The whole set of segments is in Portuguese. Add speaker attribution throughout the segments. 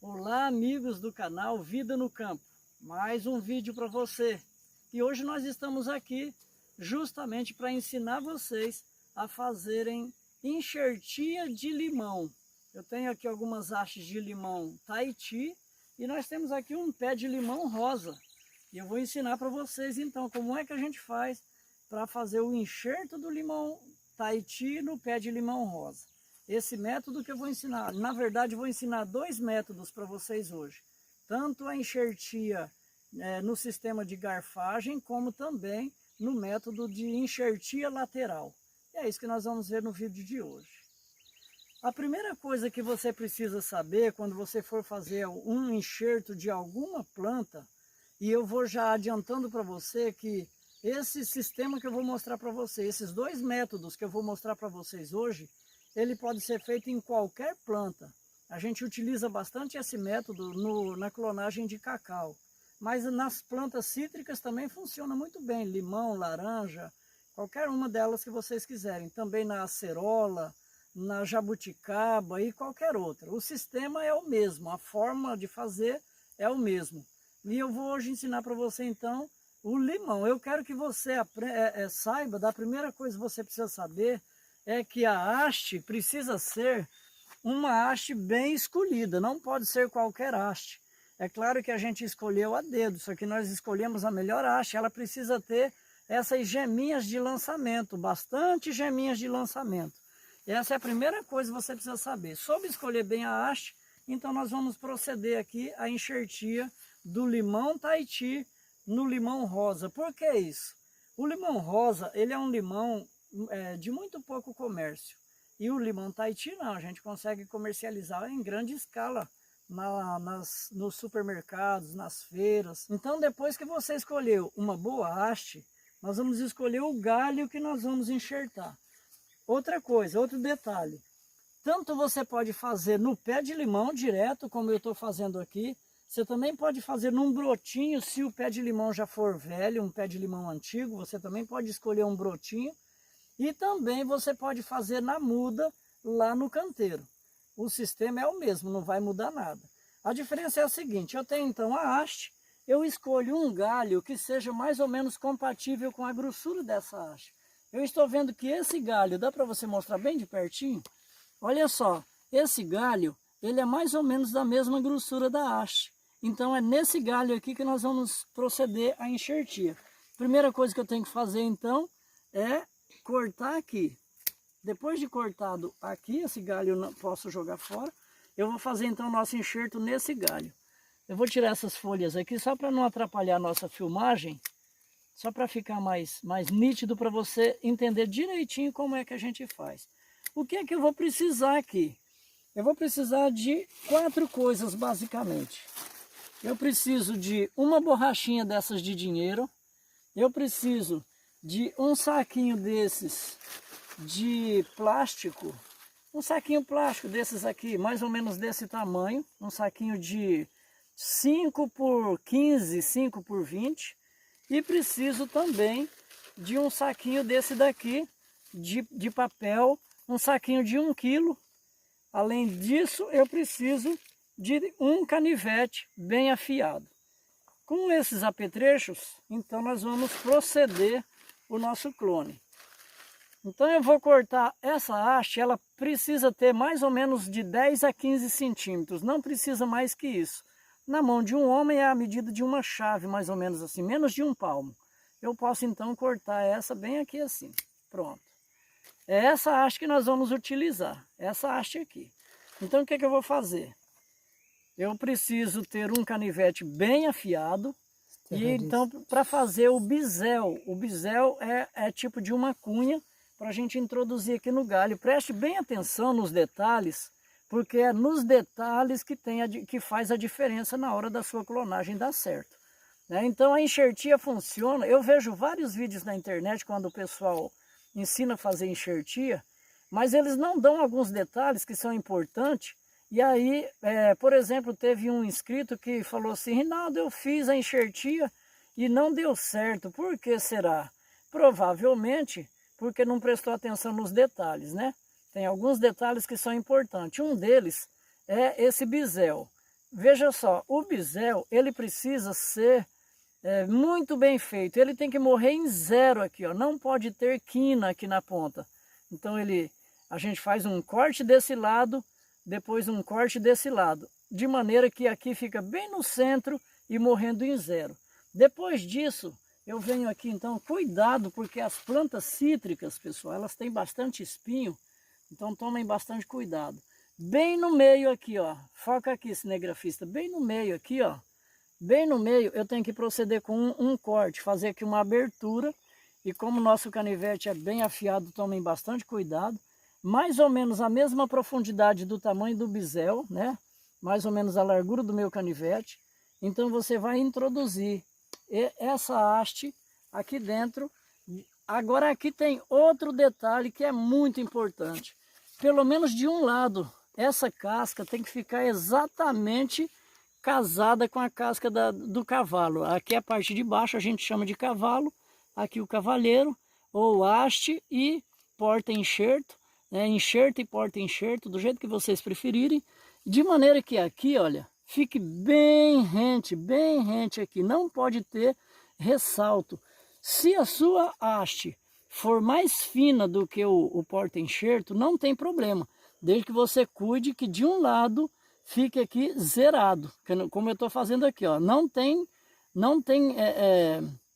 Speaker 1: Olá, amigos do canal Vida no Campo, mais um vídeo para você. E hoje nós estamos aqui justamente para ensinar vocês a fazerem enxertia de limão. Eu tenho aqui algumas hastes de limão Tahiti e nós temos aqui um pé de limão rosa. E eu vou ensinar para vocês então como é que a gente faz para fazer o enxerto do limão Tahiti no pé de limão rosa. Esse método que eu vou ensinar, na verdade eu vou ensinar dois métodos para vocês hoje. Tanto a enxertia no sistema de garfagem, como também no método de enxertia lateral. E é isso que nós vamos ver no vídeo de hoje. A primeira coisa que você precisa saber quando você for fazer um enxerto de alguma planta, e eu vou já adiantando para você que esse sistema que eu vou mostrar para você, esses dois métodos que eu vou mostrar para vocês hoje, ele pode ser feito em qualquer planta. A gente utiliza bastante esse método na clonagem de cacau. Mas nas plantas cítricas também funciona muito bem. Limão, laranja, qualquer uma delas que vocês quiserem. Também na acerola, na jabuticaba e qualquer outra. O sistema é o mesmo, a forma de fazer é o mesmo. E eu vou hoje ensinar para você então o limão. Eu quero que você saiba, da primeira coisa que você precisa saber, é que a haste precisa ser uma haste bem escolhida, não pode ser qualquer haste. É claro que a gente escolheu a dedo, só que nós escolhemos a melhor haste, ela precisa ter essas geminhas de lançamento, bastante geminhas de lançamento. Essa é a primeira coisa que você precisa saber. Sobre escolher bem a haste, então nós vamos proceder aqui à enxertia do limão Tahiti no limão rosa. Por que isso? O limão rosa, ele é um limão de muito pouco comércio. E o limão Tahiti não, a gente consegue comercializar em grande escala nos supermercados, nas feiras. Então depois que você escolheu uma boa haste, nós vamos escolher o galho que nós vamos enxertar. Outra coisa, outro detalhe, tanto você pode fazer no pé de limão direto, como eu estou fazendo aqui, você também pode fazer num brotinho, se o pé de limão já for velho, um pé de limão antigo, você também pode escolher um brotinho. E também você pode fazer na muda lá no canteiro. O sistema é o mesmo, não vai mudar nada. A diferença é a seguinte, eu tenho então a haste, eu escolho um galho que seja mais ou menos compatível com a grossura dessa haste. Eu estou vendo que esse galho, dá para você mostrar bem de pertinho? Olha só, esse galho, ele é mais ou menos da mesma grossura da haste. Então é nesse galho aqui que nós vamos proceder à enxertia. Primeira coisa que eu tenho que fazer então é cortar aqui. Depois de cortado aqui, esse galho eu não posso jogar fora, eu vou fazer então o nosso enxerto nesse galho. Eu vou tirar essas folhas aqui só para não atrapalhar a nossa filmagem, só para ficar mais nítido para você entender direitinho como é que a gente faz. O que é que eu vou precisar aqui? Eu vou precisar de 4 coisas basicamente. Eu preciso de uma borrachinha dessas de dinheiro, eu preciso de um saquinho desses de plástico, um saquinho plástico desses aqui, mais ou menos desse tamanho, um saquinho de 5 por 15, 5 por 20, e preciso também de um saquinho desse daqui, de papel, um saquinho de 1 quilo. Além disso, eu preciso de um canivete bem afiado. Com esses apetrechos, então nós vamos proceder o nosso clone. Então eu vou cortar essa haste, ela precisa ter mais ou menos de 10 a 15 centímetros, não precisa mais que isso. Na mão de um homem é a medida de uma chave, mais ou menos assim, menos de 1 palmo. Eu posso então cortar essa bem aqui assim, pronto. É essa haste que nós vamos utilizar, essa haste aqui. Então o que eu vou fazer? Eu preciso ter um canivete bem afiado. E então, para fazer o bisel é tipo de uma cunha para a gente introduzir aqui no galho. Preste bem atenção nos detalhes, porque é nos detalhes que faz a diferença na hora da sua clonagem dar certo. Então a enxertia funciona, eu vejo vários vídeos na internet quando o pessoal ensina a fazer enxertia, mas eles não dão alguns detalhes que são importantes. E aí, por exemplo, teve um inscrito que falou assim: Rinaldo, eu fiz a enxertia e não deu certo. Por que será? Provavelmente porque não prestou atenção nos detalhes, né? Tem alguns detalhes que são importantes. Um deles é esse bisel. veja só, o bisel, ele precisa ser muito bem feito. Ele tem que morrer em zero aqui, ó. Não pode ter quina aqui na ponta. Então a gente faz um corte desse lado, depois um corte desse lado, de maneira que aqui fica bem no centro e morrendo em zero. Depois disso, eu venho aqui então, cuidado, porque as plantas cítricas, pessoal, elas têm bastante espinho, então tomem bastante cuidado. Bem no meio aqui, ó, foca aqui, cinegrafista, bem no meio aqui, ó, bem no meio eu tenho que proceder com um corte, fazer aqui uma abertura, e como o nosso canivete é bem afiado, tomem bastante cuidado, mais ou menos a mesma profundidade do tamanho do bisel, né, mais ou menos a largura do meu canivete, então você vai introduzir essa haste aqui dentro. Agora aqui tem outro detalhe que é muito importante, pelo menos de um lado, essa casca tem que ficar exatamente casada com a casca do cavalo. Aqui a parte de baixo a gente chama de cavalo, aqui o cavaleiro, ou haste e porta-enxerto, né? Enxerto e porta-enxerto, do jeito que vocês preferirem, de maneira que aqui, olha, fique bem rente aqui, não pode ter ressalto. Se a sua haste for mais fina do que o porta-enxerto, não tem problema, desde que você cuide que de um lado fique aqui zerado, como eu estou fazendo aqui, ó. Não tem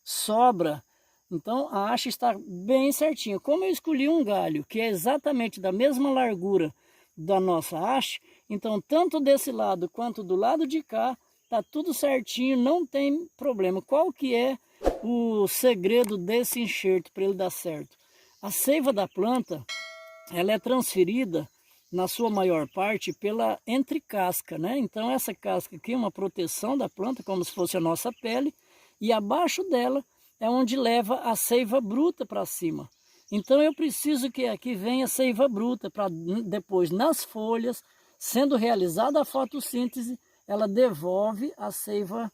Speaker 1: sobra, então a haste está bem certinha. Como eu escolhi um galho que é exatamente da mesma largura da nossa haste, então tanto desse lado quanto do lado de cá, tá tudo certinho, não tem problema. Qual que é o segredo desse enxerto para ele dar certo? A seiva da planta, ela é transferida na sua maior parte pela entrecasca, né? Então essa casca aqui é uma proteção da planta, como se fosse a nossa pele, e abaixo dela é onde leva a seiva bruta para cima. Então eu preciso que aqui venha a seiva bruta, para depois nas folhas, sendo realizada a fotossíntese, ela devolve a seiva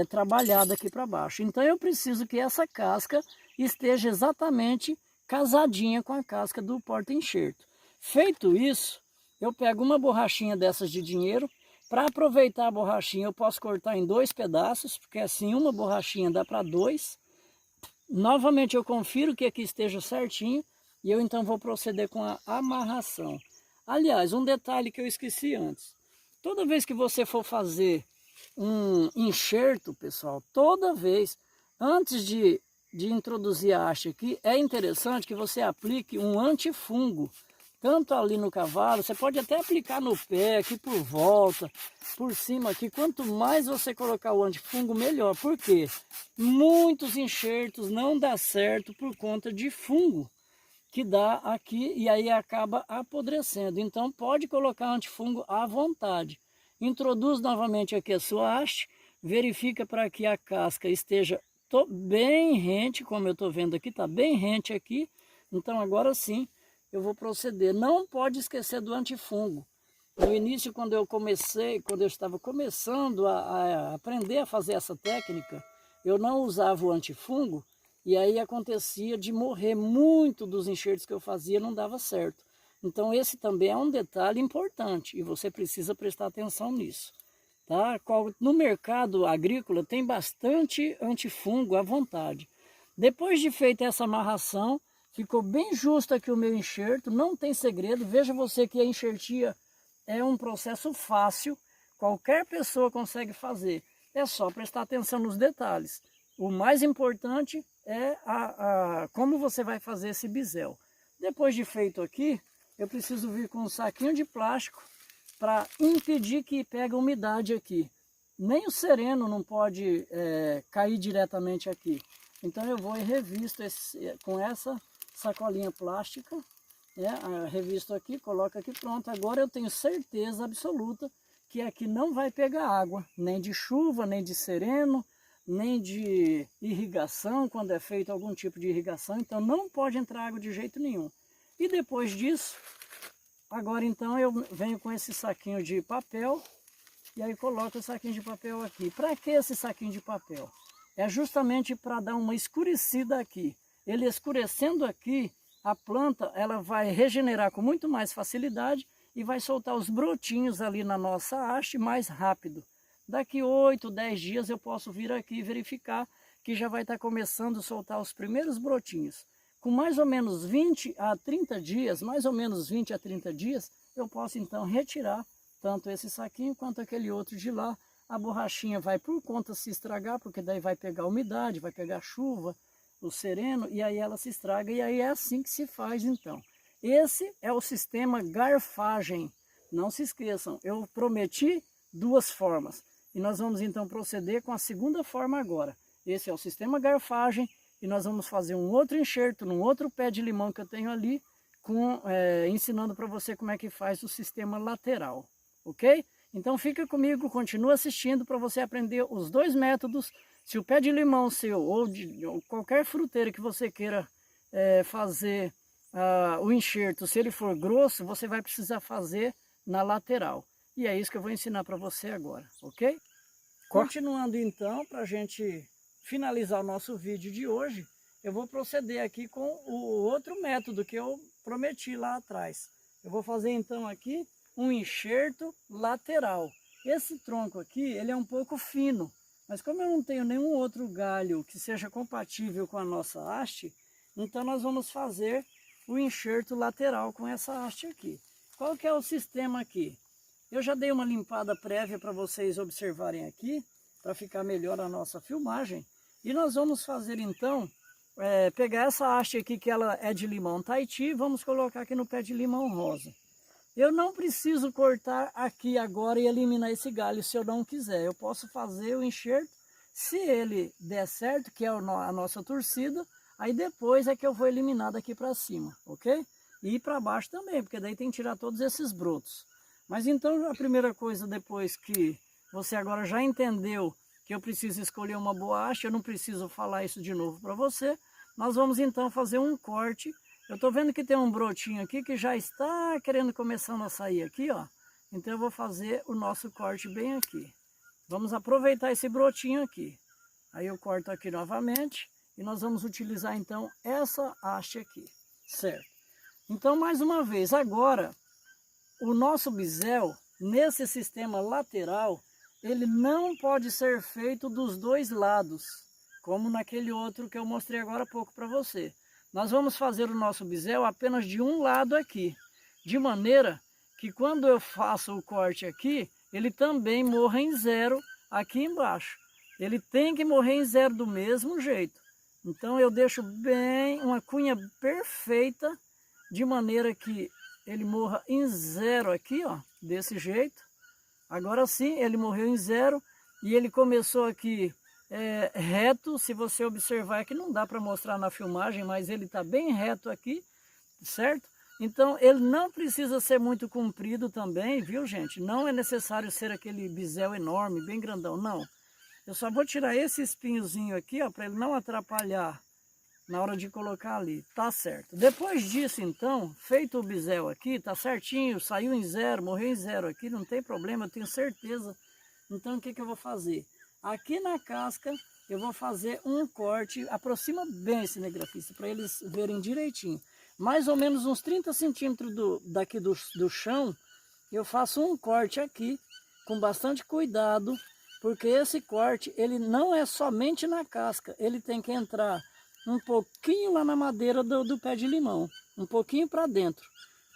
Speaker 1: trabalhada aqui para baixo. Então eu preciso que essa casca esteja exatamente casadinha com a casca do porta-enxerto. Feito isso, eu pego uma borrachinha dessas de dinheiro. Para aproveitar a borrachinha, eu posso cortar em 2 pedaços, porque assim uma borrachinha dá para 2. Novamente eu confiro que aqui esteja certinho e eu então vou proceder com a amarração. Aliás, um detalhe que eu esqueci antes. Toda vez que você for fazer um enxerto, pessoal, toda vez, antes de introduzir a haste aqui, é interessante que você aplique um antifungo. Tanto ali no cavalo, você pode até aplicar no pé, aqui por volta, por cima aqui. Quanto mais você colocar o antifungo, melhor. Por quê? Muitos enxertos não dá certo por conta de fungo que dá aqui e aí acaba apodrecendo. Então pode colocar antifungo à vontade. Introduz novamente aqui a sua haste, verifica para que a casca esteja bem rente, como eu estou vendo aqui, está bem rente aqui. Então agora sim, eu vou proceder. Não pode esquecer do antifungo. No início, quando eu estava começando a aprender a fazer essa técnica, eu não usava o antifungo e aí acontecia de morrer muito dos enxertos que eu fazia, não dava certo. Então esse também é um detalhe importante e você precisa prestar atenção nisso. Tá? No mercado agrícola tem bastante antifungo à vontade. Depois de feita essa amarração, ficou bem justo aqui o meu enxerto, não tem segredo. Veja você que a enxertia é um processo fácil, qualquer pessoa consegue fazer. É só prestar atenção nos detalhes. O mais importante é como você vai fazer esse bisel. Depois de feito aqui, eu preciso vir com um saquinho de plástico para impedir que pegue umidade aqui. Nem o sereno não pode cair diretamente aqui. Então eu vou e revisto com essa sacolinha plástica, revisto aqui, coloco aqui, pronto. Agora eu tenho certeza absoluta que aqui não vai pegar água, nem de chuva, nem de sereno, nem de irrigação, quando é feito algum tipo de irrigação, então não pode entrar água de jeito nenhum. E depois disso, agora então eu venho com esse saquinho de papel, e aí coloco o saquinho de papel aqui. Para que esse saquinho de papel? É justamente para dar uma escurecida aqui. Ele escurecendo aqui, a planta ela vai regenerar com muito mais facilidade e vai soltar os brotinhos ali na nossa haste mais rápido. Daqui 8, 10 dias eu posso vir aqui e verificar que já vai estar começando a soltar os primeiros brotinhos. Com mais ou menos 20 a 30 dias, mais ou menos 20 a 30 dias, eu posso então retirar tanto esse saquinho quanto aquele outro de lá. A borrachinha vai por conta se estragar, porque daí vai pegar umidade, vai pegar chuva, o sereno, e aí ela se estraga, e aí é assim que se faz então. Esse é o sistema garfagem. Não se esqueçam, eu prometi duas formas, e nós vamos então proceder com a segunda forma agora. Esse é o sistema garfagem, e nós vamos fazer um outro enxerto num outro pé de limão que eu tenho ali, ensinando para você como é que faz o sistema lateral, ok? Então fica comigo, continua assistindo para você aprender os dois métodos. Se o pé de limão seu ou qualquer fruteira que você queira fazer o enxerto, se ele for grosso, você vai precisar fazer na lateral. E é isso que eu vou ensinar para você agora, ok? Continuando então, para a gente finalizar o nosso vídeo de hoje, eu vou proceder aqui com o outro método que eu prometi lá atrás. Eu vou fazer então aqui um enxerto lateral. Esse tronco aqui, ele é um pouco fino, mas como eu não tenho nenhum outro galho que seja compatível com a nossa haste, então nós vamos fazer o enxerto lateral com essa haste aqui. Qual que é o sistema aqui? Eu já dei uma limpada prévia para vocês observarem aqui, para ficar melhor a nossa filmagem. E nós vamos fazer então, pegar essa haste aqui que ela é de limão Tahiti, vamos colocar aqui no pé de limão rosa. Eu não preciso cortar aqui agora e eliminar esse galho se eu não quiser. Eu posso fazer o enxerto, se ele der certo, que é a nossa torcida, aí depois é que eu vou eliminar daqui para cima, ok? E para baixo também, porque daí tem que tirar todos esses brotos. Mas então a primeira coisa, depois que você agora já entendeu que eu preciso escolher uma boa haste, eu não preciso falar isso de novo para você, nós vamos então fazer um corte. Eu estou vendo que tem um brotinho aqui que já está querendo começando a sair aqui, ó. Então eu vou fazer o nosso corte bem aqui. Vamos aproveitar esse brotinho aqui. Aí eu corto aqui novamente e nós vamos utilizar então essa haste aqui, certo? Então mais uma vez, agora o nosso bisel, nesse sistema lateral, ele não pode ser feito dos dois lados, como naquele outro que eu mostrei agora há pouco para você. Nós vamos fazer o nosso bisel apenas de um lado aqui, de maneira que quando eu faço o corte aqui, ele também morra em zero aqui embaixo. Ele tem que morrer em zero do mesmo jeito. Então eu deixo bem uma cunha perfeita, de maneira que ele morra em zero aqui, ó, desse jeito. Agora sim, ele morreu em zero e ele começou aqui reto. Se você observar que não dá para mostrar na filmagem, mas ele está bem reto aqui, certo? Então ele não precisa ser muito comprido também, viu gente? Não é necessário ser aquele bisel enorme, bem grandão, não. Eu só vou tirar esse espinhozinho aqui, ó, para ele não atrapalhar na hora de colocar ali, tá certo. Depois disso então, feito o bisel aqui, tá certinho, saiu em zero, morreu em zero aqui, não tem problema, eu tenho certeza. Então o que eu vou fazer? Aqui na casca eu vou fazer um corte, aproxima bem esse cinegrafista, para eles verem direitinho. Mais ou menos uns 30 centímetros daqui do chão, eu faço um corte aqui, com bastante cuidado, porque esse corte, ele não é somente na casca, ele tem que entrar um pouquinho lá na madeira do pé de limão, um pouquinho para dentro,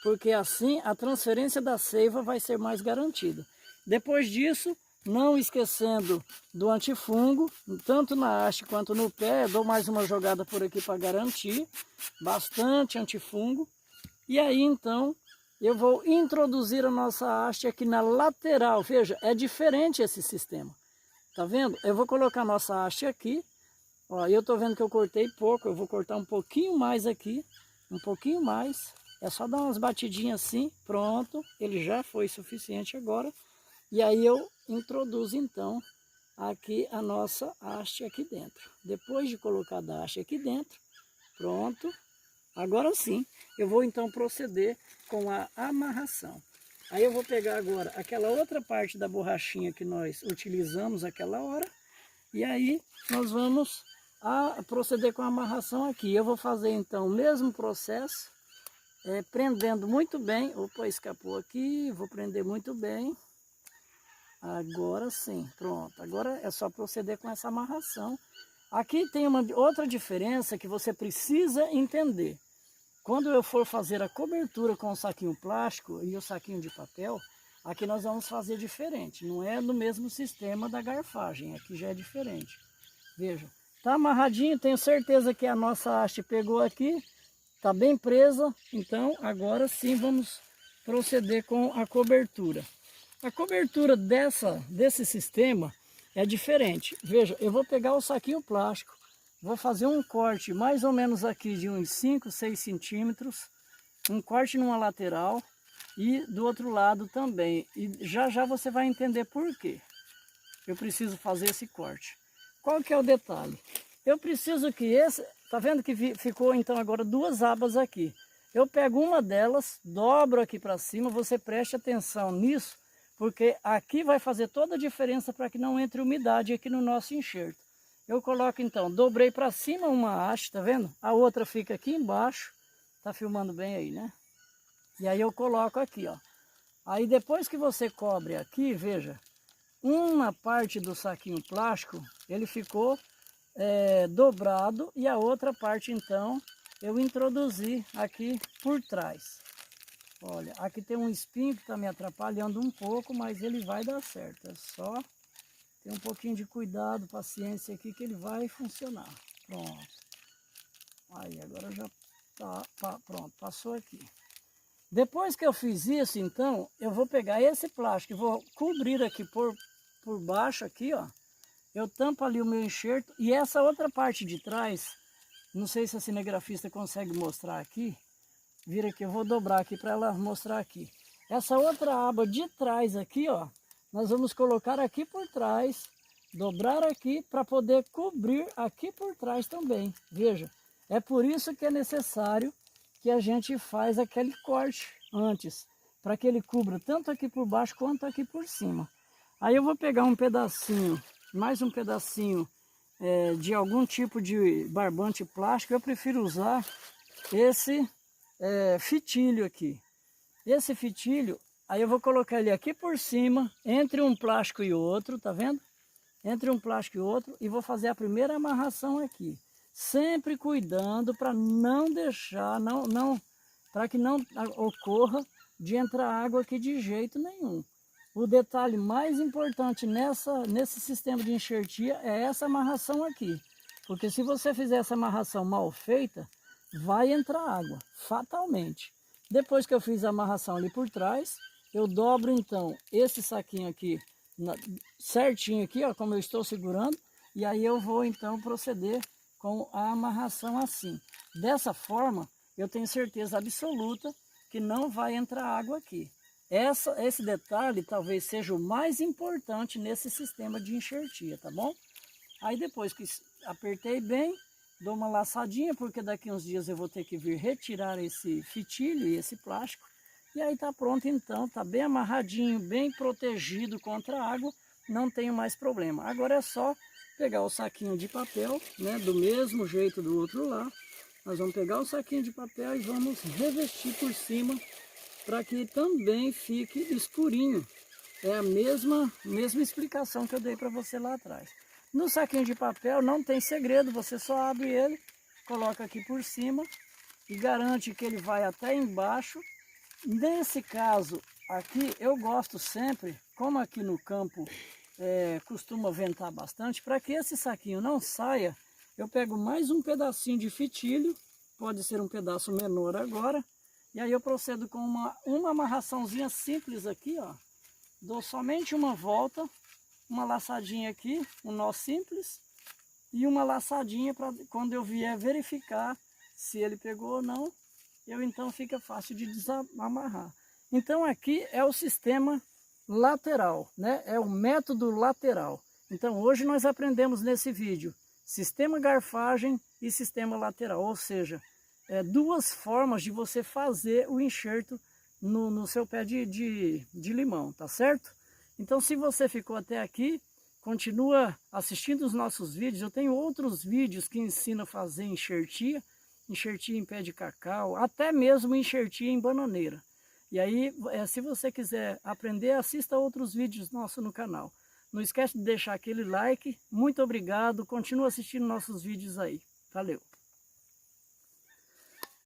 Speaker 1: porque assim a transferência da seiva vai ser mais garantida. Depois disso, não esquecendo do antifungo, tanto na haste quanto no pé, dou mais uma jogada por aqui para garantir, bastante antifungo. E aí então, eu vou introduzir a nossa haste aqui na lateral, veja, é diferente esse sistema, tá vendo? Eu vou colocar a nossa haste aqui. Ó, eu tô vendo que eu cortei pouco, eu vou cortar um pouquinho mais aqui, um pouquinho mais. É só dar umas batidinhas assim, pronto, ele já foi suficiente agora. E aí eu introduzo então aqui a nossa haste aqui dentro. Depois de colocar a haste aqui dentro, pronto. Agora sim, eu vou então proceder com a amarração. Aí eu vou pegar agora aquela outra parte da borrachinha que nós utilizamos aquela hora. E aí nós vamos proceder com a amarração aqui. Eu vou fazer então o mesmo processo. prendendo muito bem. Opa, escapou aqui, vou prender muito bem. Agora sim, pronto. Agora é só proceder com essa amarração. Aqui tem uma outra diferença que você precisa entender. Quando eu for fazer a cobertura com o saquinho plástico e o saquinho de papel, aqui nós vamos fazer diferente. Não é no mesmo sistema da garfagem, aqui já é diferente. Veja, tá amarradinho, tenho certeza que a nossa haste pegou aqui, tá bem presa. Então agora sim vamos proceder com a cobertura. A cobertura desse sistema é diferente. Veja, eu vou pegar o saquinho plástico, vou fazer um corte mais ou menos aqui de uns 5, 6 centímetros, um corte numa lateral e do outro lado também. E já já você vai entender por quê eu preciso fazer esse corte. Qual que é o detalhe? Eu preciso que tá vendo que ficou então agora duas abas aqui. Eu pego uma delas, dobro aqui para cima, você preste atenção nisso, porque aqui vai fazer toda a diferença para que não entre umidade aqui no nosso enxerto. Eu coloco então, dobrei para cima uma haste, tá vendo? A outra fica aqui embaixo, tá filmando bem aí, né? E aí eu coloco aqui, ó. Aí depois que você cobre aqui, veja, uma parte do saquinho plástico, ele ficou dobrado e a outra parte então eu introduzi aqui por trás. Olha, aqui tem um espinho que está me atrapalhando um pouco, mas ele vai dar certo. É só ter um pouquinho de cuidado, paciência aqui que ele vai funcionar. Pronto. Aí, agora já tá pronto, passou aqui. Depois que eu fiz isso, então, eu vou pegar esse plástico e vou cobrir aqui por baixo aqui, ó. Eu tampo ali o meu enxerto e essa outra parte de trás, não sei se a cinegrafista consegue mostrar aqui. Vira aqui, eu vou dobrar aqui para ela mostrar aqui. Essa outra aba de trás aqui, ó, nós vamos colocar aqui por trás, dobrar aqui para poder cobrir aqui por trás também. Veja, é por isso que é necessário que a gente faz aquele corte antes, para que ele cubra tanto aqui por baixo quanto aqui por cima. Aí eu vou pegar um pedacinho, mais um pedacinho de algum tipo de barbante plástico. Eu prefiro usar esse fitilho aqui. Esse fitilho, aí eu vou colocar ele aqui por cima, entre um plástico e outro, tá vendo? Entre um plástico e outro, e vou fazer a primeira amarração aqui. Sempre cuidando para não deixar, para que não ocorra de entrar água aqui de jeito nenhum. O detalhe mais importante nesse sistema de enxertia é essa amarração aqui. Porque se você fizer essa amarração mal feita, vai entrar água, fatalmente. Depois que eu fiz a amarração ali por trás, eu dobro então esse saquinho aqui, certinho aqui, ó, como eu estou segurando, e aí eu vou então proceder com a amarração assim. Dessa forma, eu tenho certeza absoluta que não vai entrar água aqui. Esse detalhe talvez seja o mais importante nesse sistema de enxertia, tá bom? Aí depois que apertei bem, dou uma laçadinha, porque daqui uns dias eu vou ter que vir retirar esse fitilho e esse plástico. E aí tá pronto então, tá bem amarradinho, bem protegido contra a água, não tenho mais problema. Agora é só pegar o saquinho de papel, né, do mesmo jeito do outro lado. Nós vamos pegar o saquinho de papel e vamos revestir por cima, para que também fique escurinho. É a mesma explicação que eu dei para você lá atrás. No saquinho de papel não tem segredo, você só abre ele, coloca aqui por cima e garante que ele vai até embaixo. Nesse caso aqui, eu gosto sempre, como aqui no campo costuma ventar bastante, para que esse saquinho não saia, eu pego mais um pedacinho de fitilho, pode ser um pedaço menor agora, e aí eu procedo com uma amarraçãozinha simples aqui, ó. Dou somente uma volta, uma laçadinha aqui, um nó simples, e uma laçadinha para quando eu vier verificar se ele pegou ou não, então fica fácil de desamarrar. Então aqui é o sistema lateral, né? É o método lateral. Então hoje nós aprendemos nesse vídeo sistema garfagem e sistema lateral, ou seja, duas formas de você fazer o enxerto no seu pé de limão, tá certo? Então se você ficou até aqui, continua assistindo os nossos vídeos. Eu tenho outros vídeos que ensinam a fazer enxertia, enxertia em pé de cacau, até mesmo enxertia em bananeira. E aí, se você quiser aprender, assista outros vídeos nossos no canal. Não esquece de deixar aquele like. Muito obrigado. Continua assistindo nossos vídeos aí. Valeu!